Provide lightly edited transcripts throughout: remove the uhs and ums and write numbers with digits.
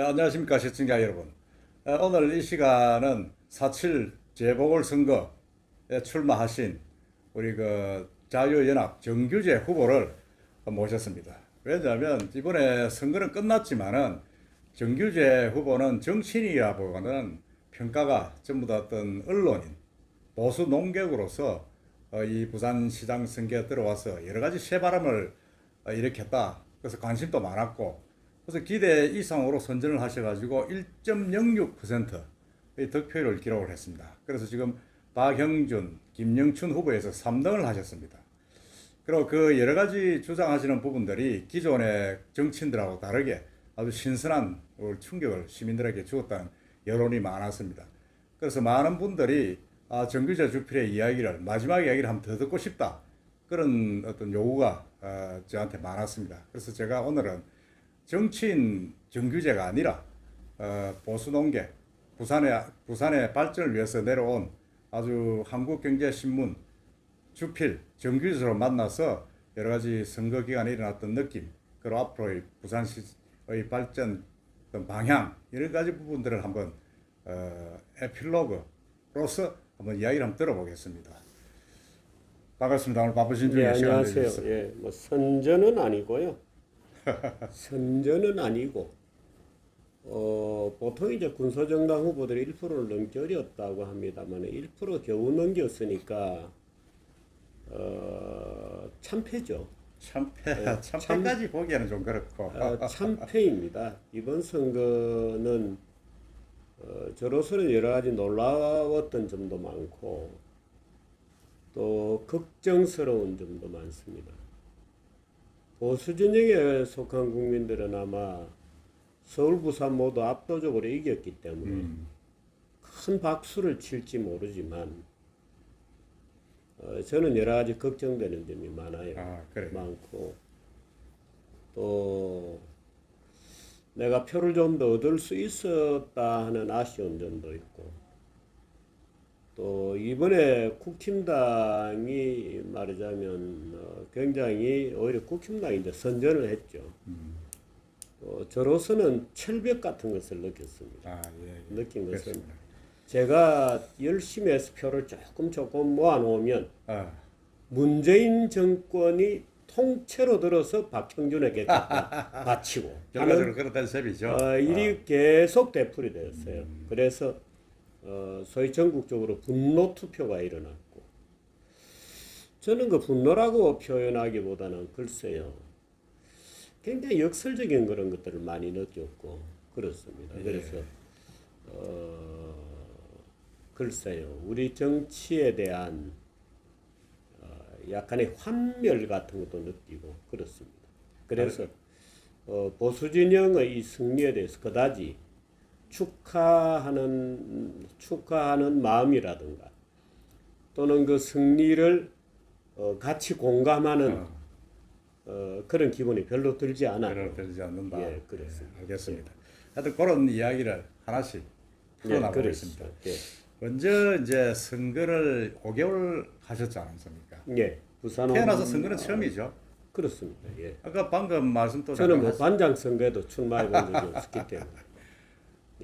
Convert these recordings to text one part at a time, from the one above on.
안녕하십니까 시청자 여러분. 오늘 이 시간은 4.7 재보궐선거에 출마하신 우리 자유연합 정규재 후보를 모셨습니다. 왜냐하면 이번에 선거는 끝났지만은 정규재 후보는 정치인이라보다는 평가가 전부 다 어떤 언론인, 보수 농객으로서 이 부산시장 선거에 들어와서 여러 가지 새바람을 일으켰다. 그래서 관심도 많았고, 그래서 기대 이상으로 선전을 하셔가지고 1.06%의 득표율을 기록을 했습니다. 그래서 지금 박형준, 김영춘 후보에서 3등을 하셨습니다. 그리고 그 여러 가지 주장하시는 부분들이 기존의 정치인들하고 다르게 아주 신선한 충격을 시민들에게 주었다는 여론이 많았습니다. 그래서 많은 분들이 정규재 주필의 이야기를, 마지막 이야기를 한번 더 듣고 싶다, 그런 어떤 요구가 저한테 많았습니다. 그래서 제가 오늘은 정치인 정규재가 아니라 보수농객, 부산의 발전을 위해서 내려온 아주 한국경제신문 주필 정규재로 만나서 여러 가지 선거 기간에 일어났던 느낌, 그리고 앞으로의 부산시의 발전 방향, 여러 가지 부분들을 한번 에필로그로서 한번 이야기를 한번 들어보겠습니다. 반갑습니다. 오늘 바쁘신 중에 네, 시간 안녕하세요. 내주셔서. 예, 뭐 선전은 아니고요. 선전은 아니고, 보통 이제 군소정당 후보들이 1%를 넘기 어렵다고 합니다만 1% 겨우 넘겼으니까 참패죠. 참패까지 보기에는 좀 그렇고. 참패입니다. 이번 선거는 저로서는 여러 가지 놀라웠던 점도 많고 또 걱정스러운 점도 많습니다. 보수 진영에 속한 국민들은 아마 서울, 부산 모두 압도적으로 이겼기 때문에 큰 박수를 칠지 모르지만 저는 여러 가지 걱정되는 점이 많아요. 그래요. 많고 또 내가 표를 좀 더 얻을 수 있었다 하는 아쉬운 점도 있고, 또 이번에 국힘당이 말하자면 굉장히 오히려 국힘당이 이제 선전을 했죠. 또 저로서는 철벽 같은 것을 느꼈습니다. 예. 느낀 것은 그렇습니다. 제가 열심히 해서 표를 조금 모아놓으면 문재인 정권이 통째로 들어서 박형준에게 갖다 바치고 결과적으로 그렇다는 셈이죠. 일이 계속 되풀이 되었어요. 그래서 소위 전국적으로 분노 투표가 일어났고, 저는 그 분노라고 표현하기보다는 글쎄요, 굉장히 역설적인 그런 것들을 많이 느꼈고 그렇습니다. 그래서 글쎄요, 우리 정치에 대한 약간의 환멸 같은 것도 느끼고 그렇습니다. 그래서 보수 진영의 이 승리에 대해서 그다지 축하하는 마음이라든가 또는 그 승리를 같이 공감하는 그런 기분이 별로 들지 않아요. 들지 않는다. 예, 그렇습니다. 알겠습니다. 하여튼 그런 이야기를 하나씩 풀어나가겠습니다. 예. 먼저 이제 선거를 5개월 하셨지 않습니까? 예, 부산 태어나서 선거는 처음이죠. 그렇습니다. 예. 아까 방금 말씀도 저는 뭐 잠깐 반장 선거에도 출마해 본 적이 없었기 때문에.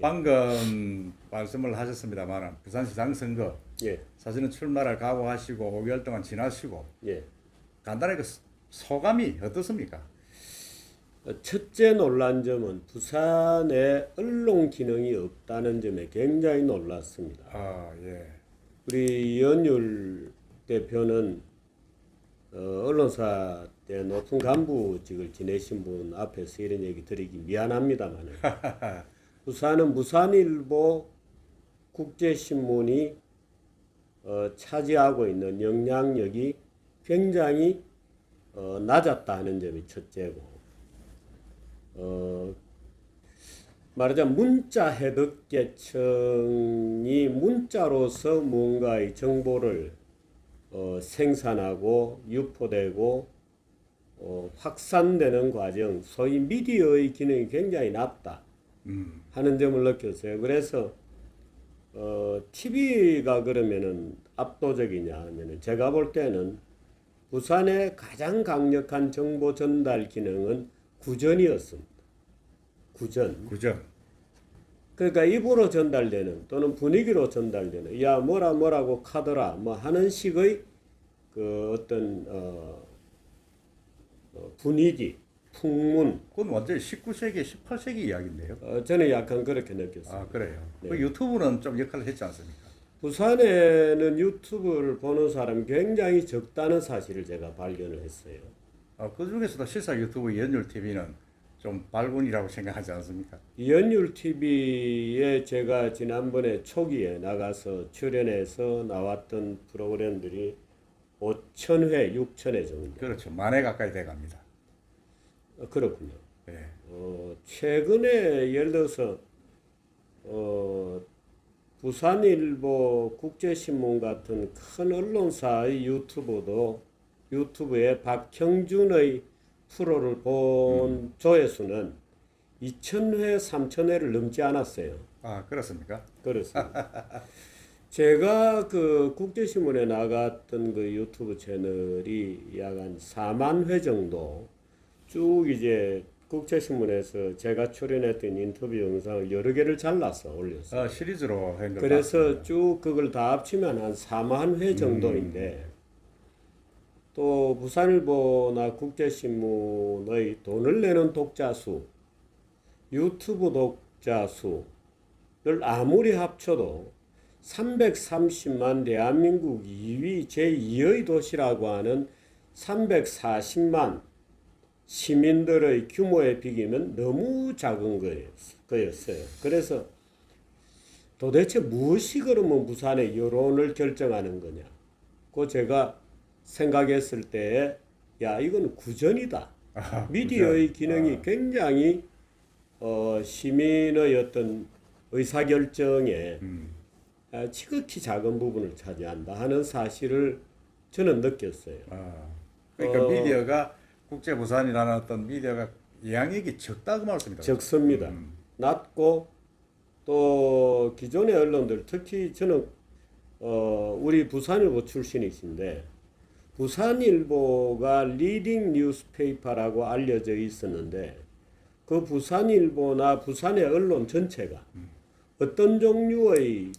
방금 말씀을 하셨습니다만 부산시장 선거 예, 사실은 출마를 각오하시고 5개월 동안 지나시고 예. 간단하게 소감이 어떻습니까? 첫째 놀란 점은 부산에 언론 기능이 없다는 점에 굉장히 놀랐습니다. 예. 우리 이현율 대표는 언론사 때 높은 간부직을 지내신 분 앞에서 이런 얘기 드리기 미안합니다만 부산은 부산일보 국제신문이 차지하고 있는 영향력이 굉장히 낮았다 하는 점이 첫째고, 말하자면 문자 해독계층이 문자로서 뭔가의 정보를 생산하고 유포되고 확산되는 과정, 소위 미디어의 기능이 굉장히 낮다 하는 점을 느꼈어요. 그래서 TV가 그러면은 압도적이냐 하면은 제가 볼 때는 부산의 가장 강력한 정보 전달 기능은 구전이었습니다. 구전. 그러니까 입으로 전달되는 또는 분위기로 전달되는 야 뭐라고 카더라 뭐 하는 식의 그 어떤 분위기, 풍문 그건 완전히 19세기, 18세기 이야기인데요. 저는 약간 그렇게 느꼈어요. 아, 그래요. 네. 그 유튜브는 좀 역할을 했지 않습니까? 부산에는 유튜브를 보는 사람이 굉장히 적다는 사실을 제가 발견을 했어요. 그 중에서도 실사 유튜브 연율 TV는 좀 발군이라고 생각하지 않습니까? 연율 TV에 제가 지난번에 초기에 나가서 출연해서 나왔던 프로그램들이 5,000회, 6,000회 정도. 그렇죠. 만회 가까이 돼갑니다. 그렇군요. 예. 최근에 예를 들어서 부산일보, 국제신문 같은 큰 언론사의 유튜브에 박형준의 프로를 본 조회수는 2,000회, 3,000회를 넘지 않았어요. 아, 그렇습니까? 그렇습니다. 제가 그 국제신문에 나갔던 그 유튜브 채널이 약 한 4만 회 정도 쭉 이제 국제신문에서 제가 출연했던 인터뷰 영상을 여러 개를 잘라서 올렸어요. 시리즈로 한 걸 그래서 봤습니다. 쭉 그걸 다 합치면 한 4만 회 정도인데 또 부산일보나 국제신문의 돈을 내는 독자 수, 유튜브 독자 수를 아무리 합쳐도 330만 대한민국 2위 제2의 도시라고 하는 340만 시민들의 규모에 비기면 너무 작은 거였어요. 그래서 도대체 무엇이 그러면 부산의 여론을 결정하는 거냐? 그 제가 생각했을 때에 야 이건 구전이다. 미디어의 기능이 굉장히 시민의 어떤 의사결정에 지극히 작은 부분을 차지한다 하는 사실을 저는 느꼈어요. 그러니까 미디어가 국제부산이라는 어떤 미디어가 영향력이 적다고 말씀입니다. 적습니다. 낮고 또 기존의 언론들 특히 저는 우리 부산일보 출신이신데 부산일보가 리딩 뉴스페이퍼라고 알려져 있었는데 그 부산일보나 부산의 언론 전체가 어떤 종류의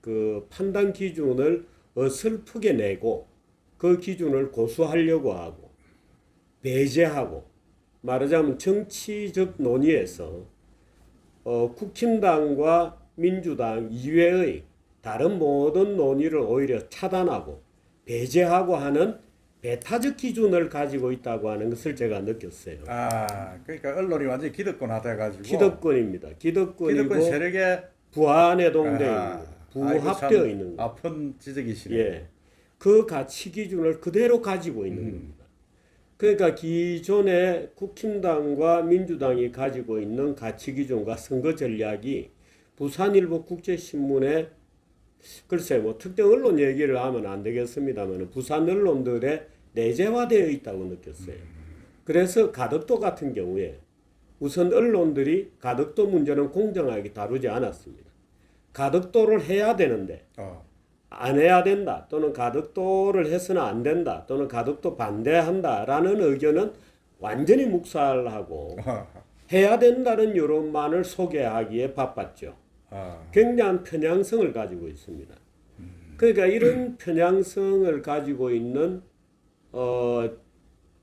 그 판단 기준을 어설프게 내고 그 기준을 고수하려고 하고 배제하고 말하자면 정치적 논의에서 국힘당과 민주당 이외의 다른 모든 논의를 오히려 차단하고 배제하고 하는 배타적 기준을 가지고 있다고 하는 것을 제가 느꼈어요. 그러니까 언론이 완전히 기득권 돼가지고 기득권입니다. 기득권이고 기득권 세력에 부안해동되어 있는 부합되어 있는 거. 아픈 지적이시네요. 예, 그 가치 기준을 그대로 가지고 있는 겁니다. 그러니까 기존의 국힘당과 민주당이 가지고 있는 가치 기준과 선거 전략이 부산일보 국제신문에 글쎄 뭐 특정 언론 얘기를 하면 안 되겠습니다만 부산 언론들의 내재화되어 있다고 느꼈어요. 그래서 가덕도 같은 경우에 우선 언론들이 가덕도 문제는 공정하게 다루지 않았습니다. 가덕도를 해야 되는데 안 해야 된다 또는 가덕도를 해서는 안 된다 또는 가덕도 반대한다라는 의견은 완전히 묵살하고 해야 된다는 여론만을 소개하기에 바빴죠. 굉장한 편향성을 가지고 있습니다. 그러니까 이런 편향성을 가지고 있는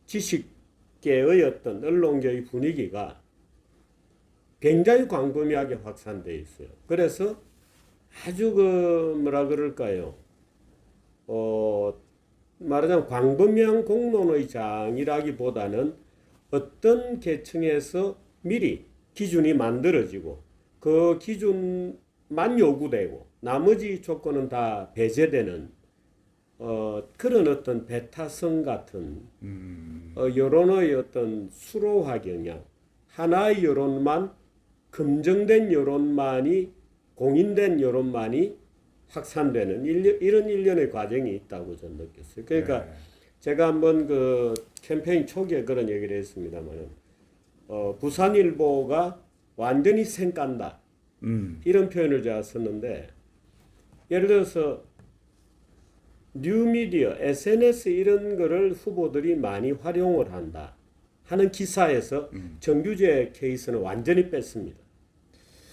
지식계의 어떤 언론계의 분위기가 굉장히 광범위하게 확산되어 있어요. 그래서 아주 뭐라 그럴까요? 말하자면 광범위한 공론의 장이라기보다는 어떤 계층에서 미리 기준이 만들어지고 그 기준만 요구되고 나머지 조건은 다 배제되는 그런 어떤 배타성 같은 여론의 어떤 수로화 경향, 하나의 여론만 검증된 여론만이 공인된 여론만이 확산되는 이런 일련의 과정이 있다고 저는 느꼈어요. 그러니까 제가 한번 그 캠페인 초기에 그런 얘기를 했습니다만 부산일보가 완전히 쌩깐다. 이런 표현을 제가 썼는데 예를 들어서 뉴미디어, SNS 이런 거를 후보들이 많이 활용을 한다 하는 기사에서 정규제 케이스는 완전히 뺐습니다.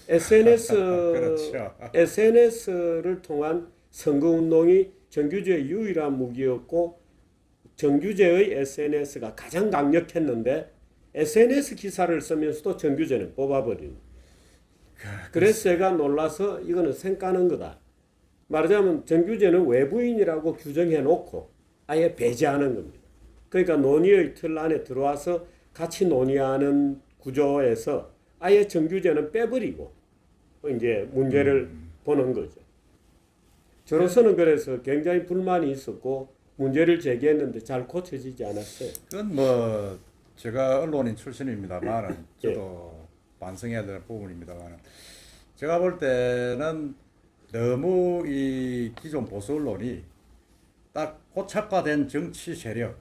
그렇죠. SNS를 통한 선거운동이 정규제의 유일한 무기였고 정규제의 SNS가 가장 강력했는데 SNS 기사를 쓰면서도 정규제는 뽑아버린. 그래서 제가 놀라서 이거는 생까는 거다. 말하자면 정규제는 외부인이라고 규정해 놓고 아예 배제하는 겁니다. 그러니까 논의의 틀 안에 들어와서 같이 논의하는 구조에서 아예 정규제는 빼버리고 이제 문제를 보는 거죠. 저로서는 그래서 굉장히 불만이 있었고 문제를 제기했는데 잘 고쳐지지 않았어요. 그건 뭐 제가 언론인 출신입니다만은 예. 저도 반성해야 되는 부분입니다만은 제가 볼 때는 너무 이 기존 보수 언론이 딱 고착화된 정치 세력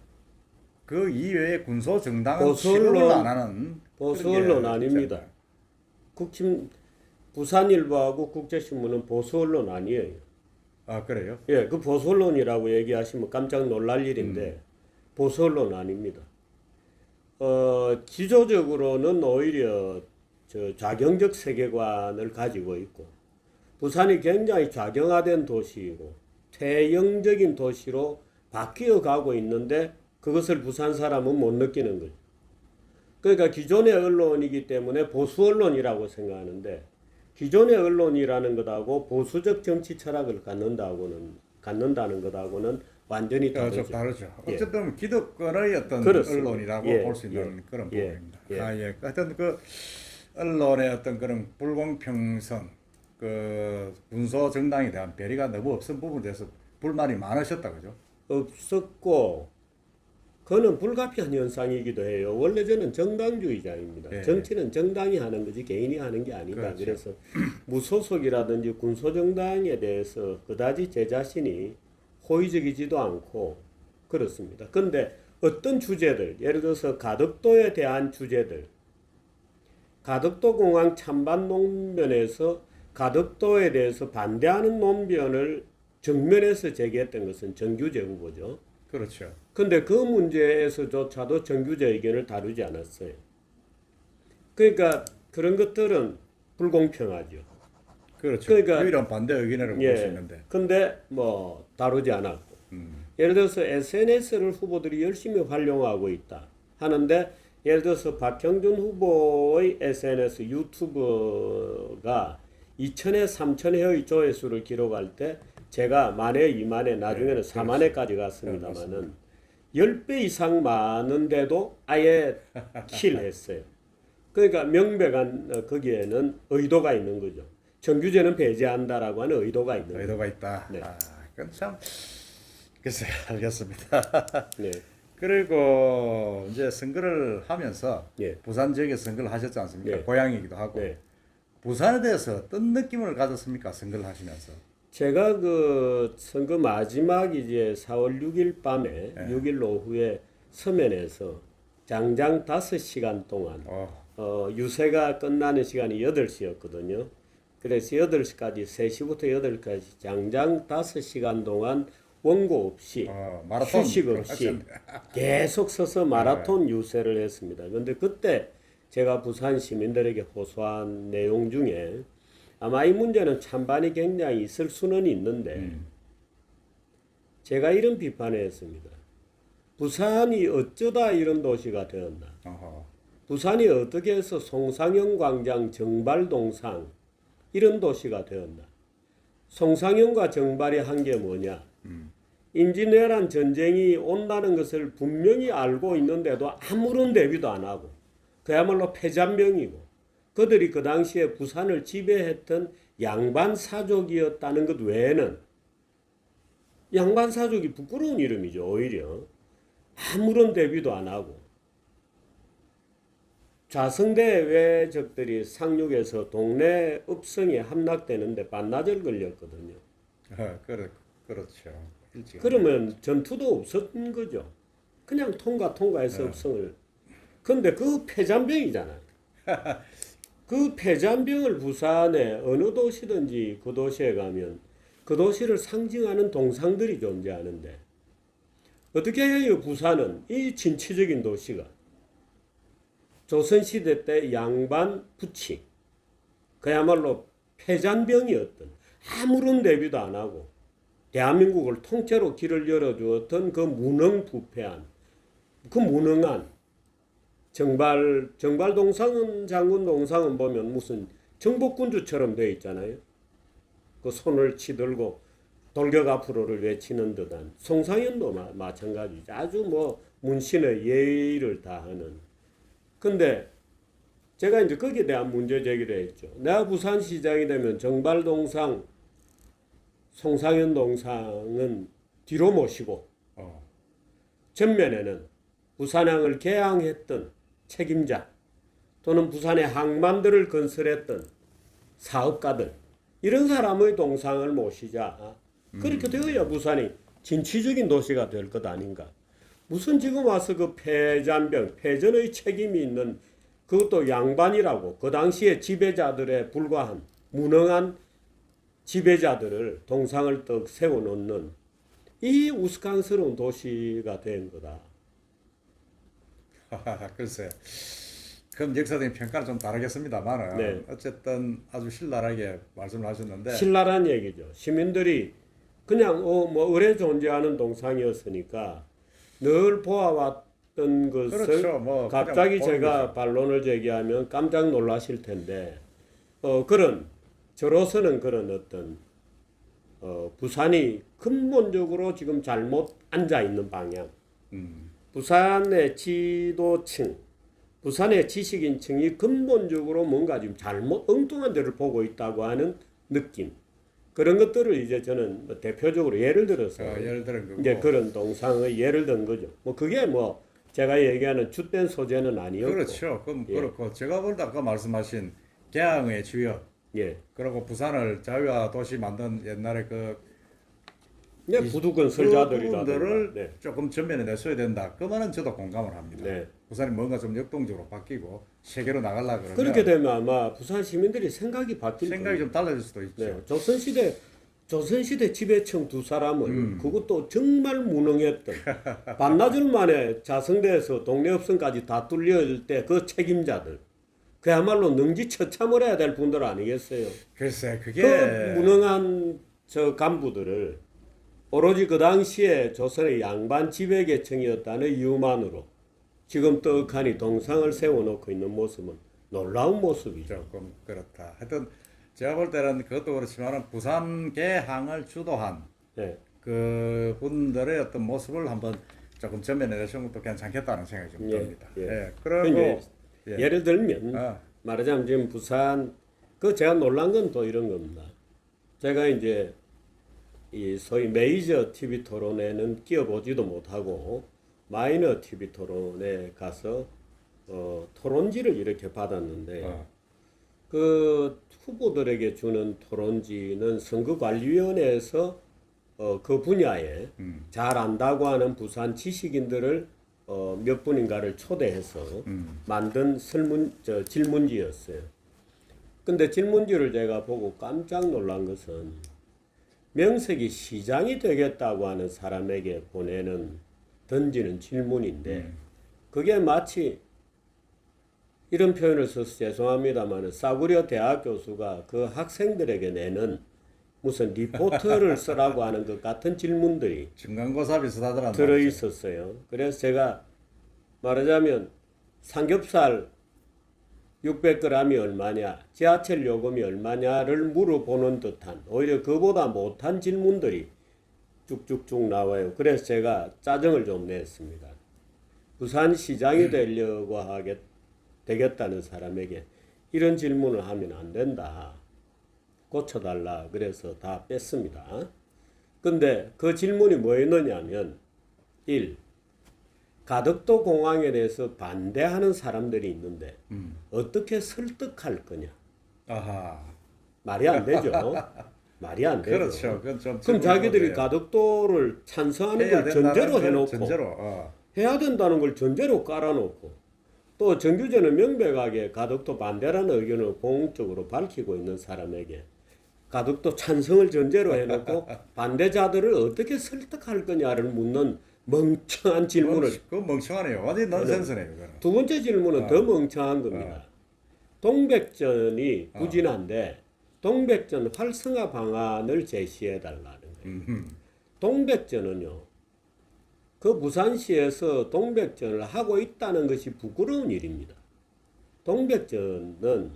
그 이외의 군소 정당은 보수 취급을 언론, 안 하는 보수 그런 게 언론 아닙니다. 있잖아요. 부산일보하고 국제신문은 보수 언론 아니에요. 아 그래요? 예, 그 보수 언론이라고 얘기하시면 깜짝 놀랄 일인데 보수 언론 아닙니다. 기조적으로는 오히려 좌경적 세계관을 가지고 있고 부산이 굉장히 좌경화된 도시이고 퇴영적인 도시로 바뀌어 가고 있는데 그것을 부산 사람은 못 느끼는 거죠. 그러니까 기존의 언론이기 때문에 보수 언론이라고 생각하는데 기존의 언론이라는 것하고 보수적 정치 철학을 갖는다는 것하고는 완전히 좀 다르죠. 다르죠. 예. 어쨌든 기득권의 어떤 그렇습니다. 언론이라고 예, 볼 수 있는 예, 그런 예, 부분입니다. 예. 예. 하여튼 그 언론의 어떤 그런 불공평성, 그 군소 정당에 대한 배려가 너무 없은 부분에 대해서 불만이 많으셨다 그죠? 없었고 그는 불가피한 현상이기도 해요. 원래 저는 정당주의자입니다. 예. 정치는 정당이 하는 거지 개인이 하는 게 아니다. 그렇죠. 그래서 무소속이라든지 군소정당에 대해서 그다지 제 자신이 호의적이지도 않고 그렇습니다. 그런데 어떤 주제들, 예를 들어서 가덕도에 대한 주제들, 가덕도 공항 찬반 논변에서 가덕도에 대해서 반대하는 논변을 정면에서 제기했던 것은 정규제 후보죠. 그렇죠. 근데 그 문제에서조차도 정규제 의견을 다루지 않았어요. 그러니까 그런 것들은 불공평하죠. 그렇죠. 그러니까 유일한 반대 의견이라고 볼 수 있는데. 근데 뭐 다루지 않았고. 예를 들어서 SNS를 후보들이 열심히 활용하고 있다 하는데 예를 들어서 박형준 후보의 SNS 유튜브가 2천회, 3천회의 조회수를 기록할 때 제가 만회, 2만회, 나중에는 4만회까지 갔습니다만은 10배 이상 많은데도 아예 킬했어요. 그러니까 명백한 거기에는 의도가 있는 거죠. 정규제는 배제한다라고 하는 의도가 있는 거죠. 의도가 있다. 네. 그건 참 글쎄요. 알겠습니다. 네. 그리고 이제 선거를 하면서 예. 부산 지역에 선거를 하셨지 않습니까? 예. 고향이기도 하고. 네. 부산에 대해서 어떤 느낌을 가졌습니까? 선거를 하시면서. 제가 그 선거 마지막 이제 4월 6일 밤에 6일 오후에 서면에서 장장 5시간 동안 유세가 끝나는 시간이 8시였거든요. 그래서 8시까지 3시부터 8시까지 장장 5시간 동안 원고 없이 마라톤 휴식 없이 계속 서서 마라톤 유세를 했습니다. 그런데 그때 제가 부산 시민들에게 호소한 내용 중에 아마 이 문제는 찬반이 굉장히 있을 수는 있는데 제가 이런 비판을 했습니다. 부산이 어쩌다 이런 도시가 되었나? 부산이 어떻게 해서 송상현 광장 정발동상 이런 도시가 되었나? 송상현과 정발이 한 게 뭐냐? 임진왜란 전쟁이 온다는 것을 분명히 알고 있는데도 아무런 대비도 안 하고 그야말로 패잔병이고 그들이 그 당시에 부산을 지배했던 양반사족이었다는 것 외에는 양반사족이 부끄러운 이름이죠. 오히려 아무런 대비도 안 하고 좌성대 외적들이 상륙해서 동네 읍성에 함락되는데 반나절 걸렸거든요. 그렇죠. 일찍. 그러면 전투도 없었던 거죠. 그냥 통과해서 읍성을. 근데 그 패잔병이잖아요. 그 패잔병을 부산에 어느 도시든지 그 도시에 가면 그 도시를 상징하는 동상들이 존재하는데 어떻게 해요? 부산은 이 진취적인 도시가 조선시대 때 양반 부치 그야말로 패잔병이었던 아무런 대비도 안 하고 대한민국을 통째로 길을 열어주었던 그 무능부패한 그 무능한 정발동상은 장군 동상은 보면 무슨 정복군주처럼 되어 있잖아요. 그 손을 치들고 돌격 앞으로를 외치는 듯한 송상현도 마찬가지죠. 아주 뭐 문신의 예의를 다하는. 근데 제가 이제 거기에 대한 문제 제기를 했죠. 내가 부산시장이 되면 정발동상, 송상현 동상은 뒤로 모시고 전면에는 부산항을 개항했던 책임자 또는 부산의 항만들을 건설했던 사업가들 이런 사람의 동상을 모시자. 그렇게 되어야 부산이 진취적인 도시가 될 것 아닌가. 무슨 지금 와서 그 패잔병, 패전의 책임이 있는 그것도 양반이라고 그 당시에 지배자들에 불과한 무능한 지배자들을 동상을 떡 세워놓는 이 우스꽝스러운 도시가 된 거다. 글쎄, 그럼 역사적인 평가는 좀 다르겠습니다만은 네. 어쨌든 아주 신랄하게 말씀을 하셨는데 신랄한 얘기죠. 시민들이 그냥 뭐 의뢰 존재하는 동상이었으니까 늘 보아왔던 것을 그렇죠. 뭐 갑자기 그냥 제가 보는 거죠. 반론을 제기하면 깜짝 놀라실 텐데 저로서는 그런 어떤 부산이 근본적으로 지금 잘못 앉아 있는 방향, 부산의 지도층, 부산의 지식인층이 근본적으로 뭔가 지금 잘못 엉뚱한 데를 보고 있다고 하는 느낌. 그런 것들을 이제 저는 뭐 대표적으로 예를 들어서 예를 들은 거고. 이제 그런 동상의 예를 든 거죠. 뭐 그게 뭐 제가 얘기하는 주된 소재는 아니었고. 그렇죠. 그럼 예. 그렇고 제가 볼 때 아까 말씀하신 개항의 주역 예. 그리고 부산을 자유화 도시 만든 옛날에 그 네, 부두건설자들이라든가. 부분들을 네. 조금 전면에 내서야 된다. 그 말은 저도 공감을 합니다. 네. 부산이 뭔가 좀 역동적으로 바뀌고 세계로 나가려 그러면 그렇게 되면 아마 부산 시민들이 생각이 바뀔 생각이 좀 달라질 수도 있죠. 네. 조선시대 지배층 두 사람을 그것도 정말 무능했던 반나절 만에 자성대에서 동래읍성까지 다 뚫릴 때 그 책임자들 그야말로 능지처참을 해야 될 분들 아니겠어요. 글쎄 그게 그 무능한 저 간부들을 오로지 그 당시에 조선의 양반 지배계층이었다는 이유만으로 지금 떡하니 동상을 세워놓고 있는 모습은 놀라운 모습이죠. 조금 그렇다. 하여튼 제가 볼 때는 그것도 그렇지만 부산 개항을 주도한 네. 그 분들의 어떤 모습을 한번 조금 전면에 내시는 것도 괜찮겠다는 생각이 좀 예, 듭니다. 예. 예. 그리고 예. 예를 들면 아. 말하자면 지금 부산 제가 놀란 건 또 이런 겁니다. 제가 이제 이 소위 메이저 TV 토론에는 끼어보지도 못하고 마이너 TV 토론에 가서 토론지를 이렇게 받았는데 그 후보들에게 주는 토론지는 선거관리위원회에서 그 분야에 잘 안다고 하는 부산 지식인들을 몇 분인가를 초대해서 만든 질문지였어요. 근데 질문지를 제가 보고 깜짝 놀란 것은 명색이 시장이 되겠다고 하는 사람에게 던지는 질문인데 그게 마치 이런 표현을 써서 죄송합니다만 싸구려 대학 교수가 그 학생들에게 내는 무슨 리포트를 쓰라고 하는 것 같은 질문들이 중간고사 비슷하더라고요. 들어있었어요. 그래서 제가 말하자면 삼겹살 600g이 얼마냐, 지하철 요금이 얼마냐를 물어보는 듯한 오히려 그보다 못한 질문들이 쭉쭉쭉 나와요. 그래서 제가 짜증을 좀 냈습니다. 부산시장이 되려고 되겠다는 사람에게 이런 질문을 하면 안 된다. 고쳐달라. 그래서 다 뺐습니다. 근데 그 질문이 뭐였느냐면 1. 가덕도 공항에 대해서 반대하는 사람들이 있는데 어떻게 설득할 거냐. 아하. 말이 안 되죠. 말이 안 되죠. 그렇죠. 그건 좀 그럼 자기들이 가덕도를 찬성하는 걸 전제로 해놓고 전제로. 해야 된다는 걸 전제로 깔아놓고 또 정규제는 명백하게 가덕도 반대라는 의견을 공적으로 밝히고 있는 사람에게 가덕도 찬성을 전제로 해놓고 반대자들을 어떻게 설득할 거냐를 묻는 멍청한 질문을 그건 멍청하네요. 완전히 넌센스네요. 그거는. 두 번째 질문은 더 멍청한 겁니다. 동백전이 부진한데 동백전 활성화 방안을 제시해 달라는 거예요. 동백전은요. 그 부산시에서 동백전을 하고 있다는 것이 부끄러운 일입니다. 동백전은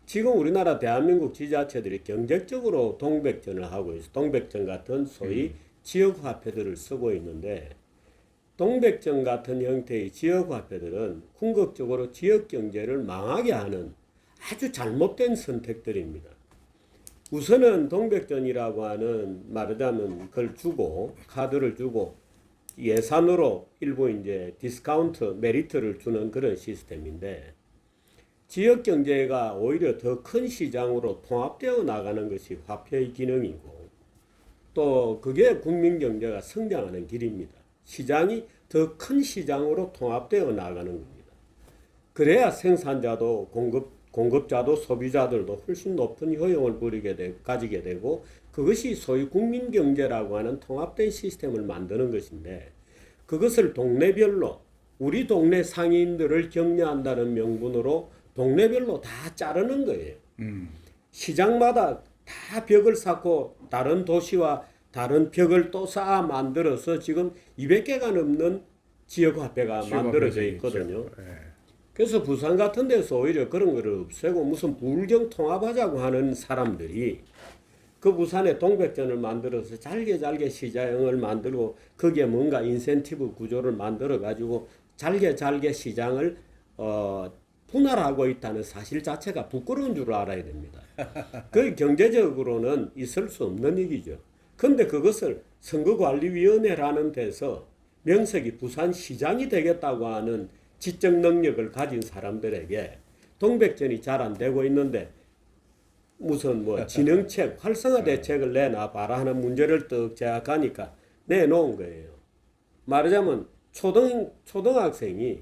지금 우리나라 대한민국 지자체들이 경쟁적으로 동백전을 하고 있어요. 동백전 같은 소위 지역화폐들을 쓰고 있는데 동백전 같은 형태의 지역화폐들은 궁극적으로 지역경제를 망하게 하는 아주 잘못된 선택들입니다. 우선은 동백전이라고 하는 말하자면 그걸 주고 카드를 주고 예산으로 일부 이제 디스카운트 메리트를 주는 그런 시스템인데 지역 경제가 오히려 더 큰 시장으로 통합되어 나가는 것이 화폐의 기능이고 또 그게 국민 경제가 성장하는 길입니다. 시장이 더 큰 시장으로 통합되어 나가는 겁니다. 그래야 생산자도 공급자도 소비자들도 훨씬 높은 효용을 가지게 되고 그것이 소위 국민 경제라고 하는 통합된 시스템을 만드는 것인데 그것을 동네별로 우리 동네 상인들을 격려한다는 명분으로 동네별로 다 자르는 거예요. 시장마다 다 벽을 쌓고 다른 도시와 다른 벽을 또 쌓아 만들어서 지금 200개가 넘는 지역화폐가 만들어져 있거든요. 그래서 부산 같은 데서 오히려 그런 거를 없애고 무슨 부울경 통합하자고 하는 사람들이 그 부산에 동백전을 만들어서 잘게 시장을 만들고 거기에 뭔가 인센티브 구조를 만들어 가지고 잘게 시장을 분할하고 있다는 사실 자체가 부끄러운 줄 알아야 됩니다. 그 경제적으로는 있을 수 없는 얘기죠. 근데 그것을 선거관리위원회라는 데서 명색이 부산시장이 되겠다고 하는 지적 능력을 가진 사람들에게 동백전이 잘 안 되고 있는데 무슨 뭐 진흥책, 활성화 대책을 내놔 봐라 하는 문제를 떡 제약하니까 내놓은 거예요. 말하자면 초등학생이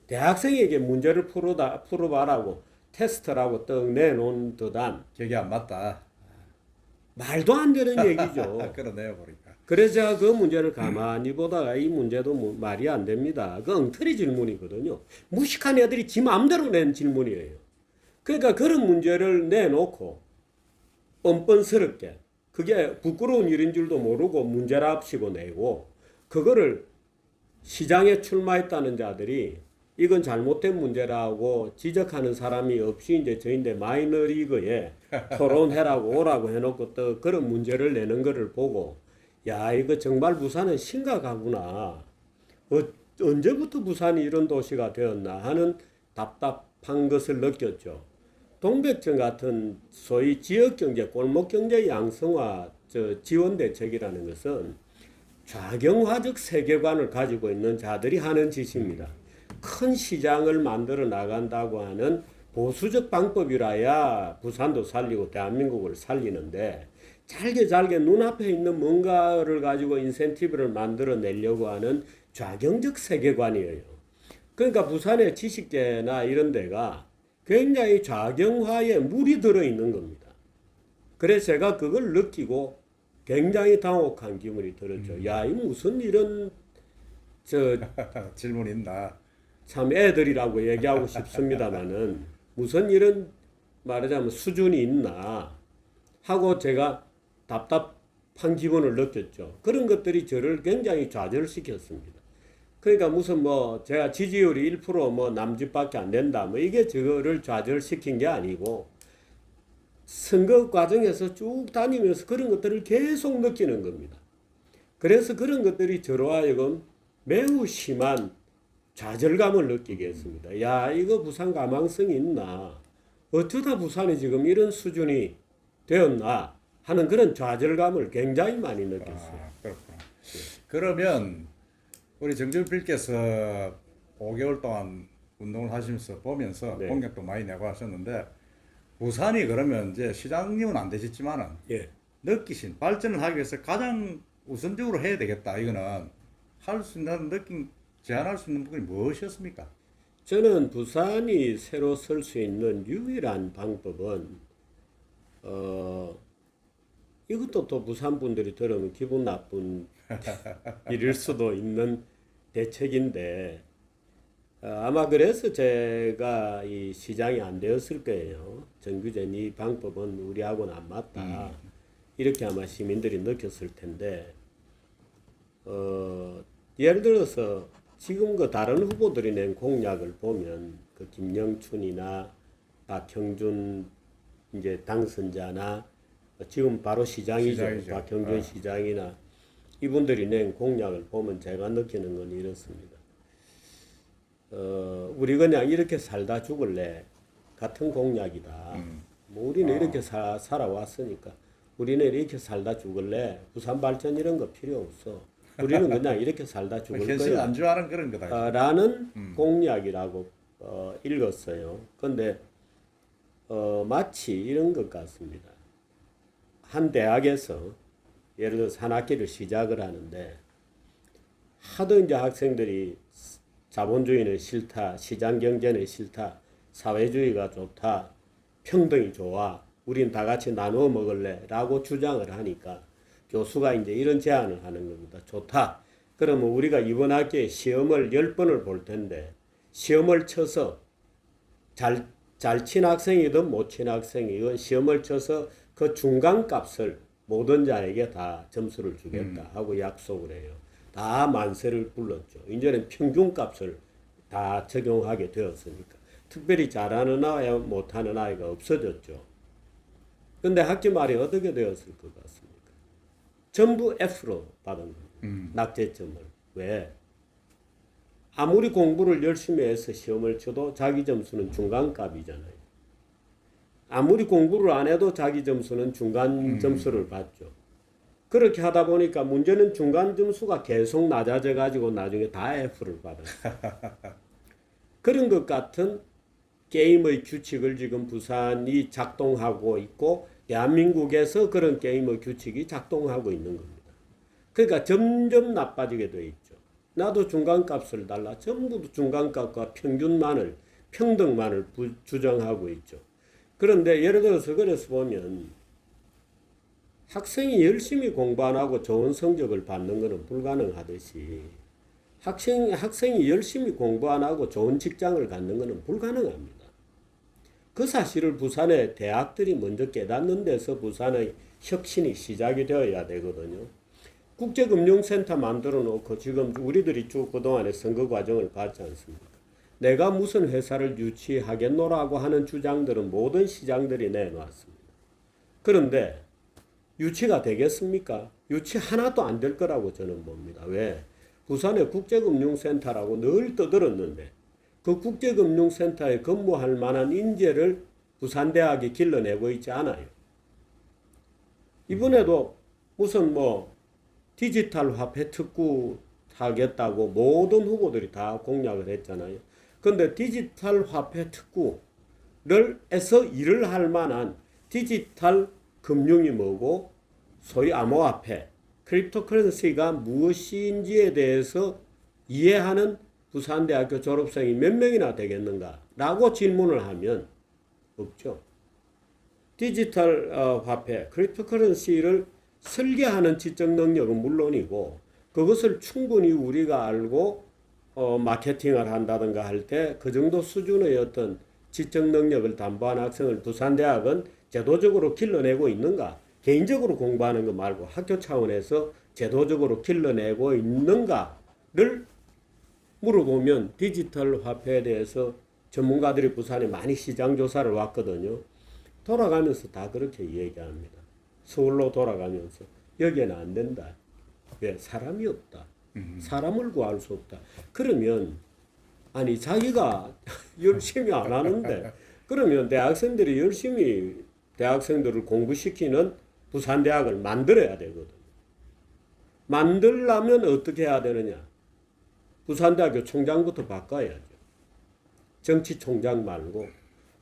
대학생에게 문제를 풀어봐라고 테스트라고 떡 내놓은 듯한 기억이 안 맞다. 말도 안 되는 얘기죠. 그러네요, 보니까. 그래서 제가 그 문제를 가만히 보다가 이 문제도 말이 안 됩니다. 그 엉터리 질문이거든요. 무식한 애들이 지 마음대로 낸 질문이에요. 그러니까 그런 문제를 내놓고 뻔뻔스럽게 그게 부끄러운 일인 줄도 모르고 문제랍시고 내고 그거를 시장에 출마했다는 자들이 이건 잘못된 문제라고 지적하는 사람이 없이 이제 저인데 마이너리그에 토론해라고 오라고 해놓고 또 그런 문제를 내는 거를 보고 야 이거 정말 부산은 심각하구나. 언제부터 부산이 이런 도시가 되었나 하는 답답한 것을 느꼈죠. 동백전 같은 소위 지역경제, 골목경제 양성화 지원 대책이라는 것은 좌경화적 세계관을 가지고 있는 자들이 하는 짓입니다. 큰 시장을 만들어 나간다고 하는 보수적 방법이라야 부산도 살리고 대한민국을 살리는데 잘게 눈앞에 있는 뭔가를 가지고 인센티브를 만들어 내려고 하는 좌경적 세계관이에요. 그러니까 부산의 지식계나 이런 데가 굉장히 좌경화에 물이 들어 있는 겁니다. 그래서 제가 그걸 느끼고 굉장히 당혹한 기분이 들었죠. 야, 이 무슨 이런 질문 있나? 참 애들이라고 얘기하고 싶습니다만은 무슨 이런 말하자면 수준이 있나 하고 제가 답답한 기분을 느꼈죠. 그런 것들이 저를 굉장히 좌절시켰습니다. 그러니까 무슨 뭐 제가 지지율이 1% 남짓밖에 안 된다 뭐 이게 저를 좌절시킨 게 아니고 선거 과정에서 쭉 다니면서 그런 것들을 계속 느끼는 겁니다. 그래서 그런 것들이 저로 하여금 매우 심한 좌절감을 느끼게 했습니다. 야, 이거 부산 가망성이 있나? 어쩌다 부산이 지금 이런 수준이 되었나? 하는 그런 좌절감을 굉장히 많이 느꼈어요. 그렇구나. 그러면 우리 정준필께서 5개월 동안 운동을 하시면서 보면서 네. 공약도 많이 내고 하셨는데 부산이 그러면 이제 시장님은 안 되셨지만은 예. 느끼신 발전을 하기 위해서 가장 우선적으로 해야 되겠다. 이거는 할 수 있는 느낌 제안할 수 있는 부분이 무엇이었습니까? 저는 부산이 새로 설 수 있는 유일한 방법은 이것도 또 부산 분들이 들으면 기분 나쁜 일일 수도 있는 대책인데 아마 그래서 제가 이 시장이 안 되었을 거예요. 정규전 이 방법은 우리하고는 안 맞다. 이렇게 아마 시민들이 느꼈을 텐데, 예를 들어서 지금 그 다른 후보들이 낸 공약을 보면 그 김영춘이나 박형준 이제 당선자나 지금 바로 시장이죠. 박형준 시장이나 이분들이 낸 공약을 보면 제가 느끼는 건 이렇습니다. 우리 그냥 이렇게 살다 죽을래 같은 공약이다. 뭐 우리는 이렇게 살아왔으니까 우리는 이렇게 살다 죽을래. 부산 발전 이런 거 필요 없어. 우리는 그냥 이렇게 살다 죽을 현실 거야. 안주하는 그런 거다. 라는 공약이라고 읽었어요. 근데 마치 이런 것 같습니다. 한 대학에서 예를 들어서 한 학기를 시작을 하는데 하도 이제 학생들이 자본주의는 싫다, 시장 경제는 싫다, 사회주의가 좋다, 평등이 좋아, 우린 다 같이 나누어 먹을래 라고 주장을 하니까 교수가 이제 이런 제안을 하는 겁니다. 좋다. 그러면 우리가 이번 학기에 시험을 10번을 볼 텐데 시험을 쳐서 잘 친 학생이든 못 친 학생이든 시험을 쳐서 그 중간값을 모든 자에게 다 점수를 주겠다 하고 약속을 해요. 다 만세를 불렀죠. 이제는 평균값을 다 적용하게 되었으니까. 특별히 잘하는 아이, 못하는 아이가 없어졌죠. 근데 학기 말이 어떻게 되었을 것 같습니까? 전부 F로 받은 겁니다. 낙제점을. 왜? 아무리 공부를 열심히 해서 시험을 쳐도 자기 점수는 중간값이잖아요. 아무리 공부를 안 해도 자기 점수는 중간 점수를 받죠. 그렇게 하다 보니까 문제는 중간 점수가 계속 낮아져 가지고 나중에 다 F를 받아요. 그런 것 같은 게임의 규칙을 지금 부산이 작동하고 있고 대한민국에서 그런 게임의 규칙이 작동하고 있는 겁니다. 그러니까 점점 나빠지게 돼 있죠. 나도 중간값을 달라. 전부 중간값과 평균만을 평등만을 주장하고 있죠. 그런데 예를 들어서 그래서 보면 학생이 열심히 공부 안 하고 좋은 성적을 받는 것은 불가능하듯이 학생이 열심히 공부 안 하고 좋은 직장을 갖는 것은 불가능합니다. 그 사실을 부산의 대학들이 먼저 깨닫는 데서 부산의 혁신이 시작이 되어야 되거든요. 국제금융센터 만들어 놓고 지금 우리들이 쭉 그동안의 선거 과정을 봤지 않습니까? 내가 무슨 회사를 유치하겠노라고 하는 주장들은 모든 시장들이 내놓았습니다. 그런데 유치가 되겠습니까? 유치 하나도 안 될 거라고 저는 봅니다. 왜? 부산에 국제금융센터라고 늘 떠들었는데 그 국제금융센터에 근무할 만한 인재를 부산대학이 길러내고 있지 않아요. 이번에도 무슨 디지털 화폐 특구 하겠다고 모든 후보들이 다 공약을 했잖아요. 근데 디지털 화폐 특구를 해서 일을 할 만한 디지털 금융이 뭐고 소위 암호화폐, 크립토커런시가 무엇인지에 대해서 이해하는 부산대학교 졸업생이 몇 명이나 되겠는가? 라고 질문을 하면 없죠. 디지털 화폐, 크립토커런시를 설계하는 지적 능력은 물론이고 그것을 충분히 우리가 알고 마케팅을 한다든가 할 때 그 정도 수준의 어떤 지적 능력을 담보한 학생을 부산대학은 제도적으로 길러내고 있는가? 개인적으로 공부하는 거 말고 학교 차원에서 제도적으로 길러내고 있는가를 물어보면 디지털 화폐에 대해서 전문가들이 부산에 많이 시장 조사를 왔거든요. 돌아가면서 다 그렇게 얘기합니다. 서울로 돌아가면서 여기는 안 된다. 왜? 사람이 없다. 사람을 구할 수 없다. 그러면 아니 자기가 열심히 안 하는데 그러면 대학생들이 열심히 대학생들을 공부시키는 부산대학을 만들어야 되거든요. 만들려면 어떻게 해야 되느냐? 부산대학교 총장부터 바꿔야죠. 정치총장 말고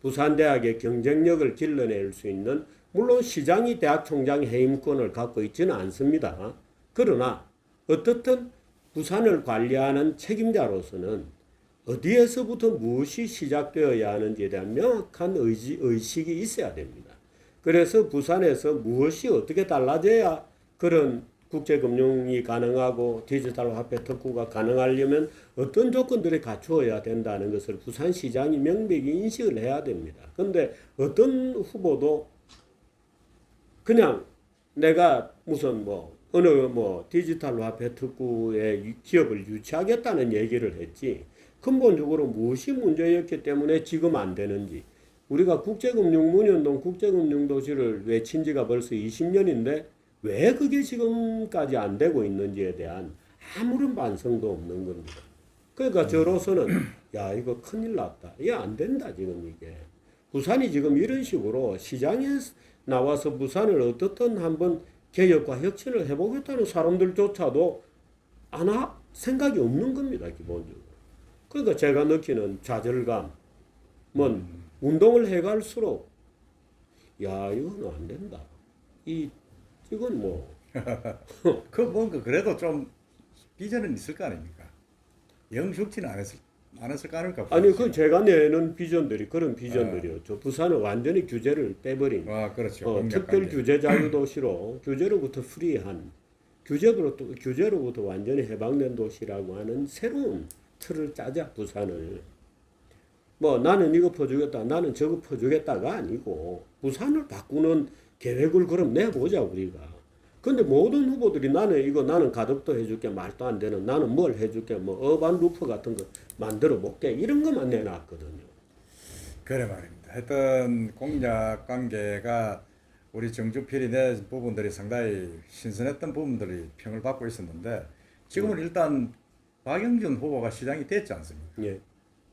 부산대학의 경쟁력을 길러낼 수 있는 물론 시장이 대학 총장 해임권을 갖고 있지는 않습니다. 그러나 어떻든 부산을 관리하는 책임자로서는 어디에서부터 무엇이 시작되어야 하는지에 대한 명확한 의식이 있어야 됩니다. 그래서 부산에서 무엇이 어떻게 달라져야 그런 국제금융이 가능하고 디지털 화폐 특구가 가능하려면 어떤 조건들이 갖추어야 된다는 것을 부산시장이 명백히 인식을 해야 됩니다. 그런데 어떤 후보도 그냥 내가 무슨 어느 디지털 화폐 특구의 기업을 유치하겠다는 얘기를 했지, 근본적으로 무엇이 문제였기 때문에 지금 안 되는지, 우리가 국제금융문현동 국제금융도시를 외친 지가 벌써 20년인데 왜 그게 지금까지 안 되고 있는지에 대한 아무런 반성도 없는 겁니다. 그러니까 저로서는 야, 이거 큰일 났다. 이게 안 된다 지금 이게. 부산이 지금 이런 식으로 시장에 나와서 부산을 어떻든 한번 개혁과 혁신을 해보겠다는 사람들조차도 생각이 없는 겁니다 기본적으로. 그러니까 제가 느끼는 좌절감, 운동을 해갈수록 야, 이거는 안 된다. 이건 그 뭔가 그래도 좀 비전은 있을 거 아닙니까? 영 죽지는 않았을 거 아닙니까? 아니 그 제가 내는 비전들이 그런 비전들이었죠. 부산은 완전히 규제를 빼버린 그렇죠. 특별 규제 자유 도시로 규제로부터 프리한 규제로부터 완전히 해방된 도시라고 하는 새로운 틀을 짜자 부산을. 나는 이거 퍼주겠다, 나는 저거 퍼주겠다가 아니고 부산을 바꾸는 계획을 그럼 내보자 우리가. 근데 모든 후보들이 나는 가덕도 해줄게, 말도 안 되는, 나는 뭘 해줄게, 어반 루프 같은 거 만들어 볼게, 이런 것만 내놨거든요. 그래 말입니다. 하여튼 공약 관계가 우리 정주필이 내 부분들이 상당히 신선했던 부분들이 평을 받고 있었는데 지금은 일단 박영준 후보가 시장이 됐지 않습니까? 예.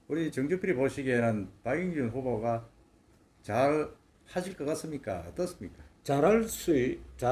우리 정주필이 보시기에는 박영준 후보가 잘 하실 것 같습니까? 어떻습니까? 잘할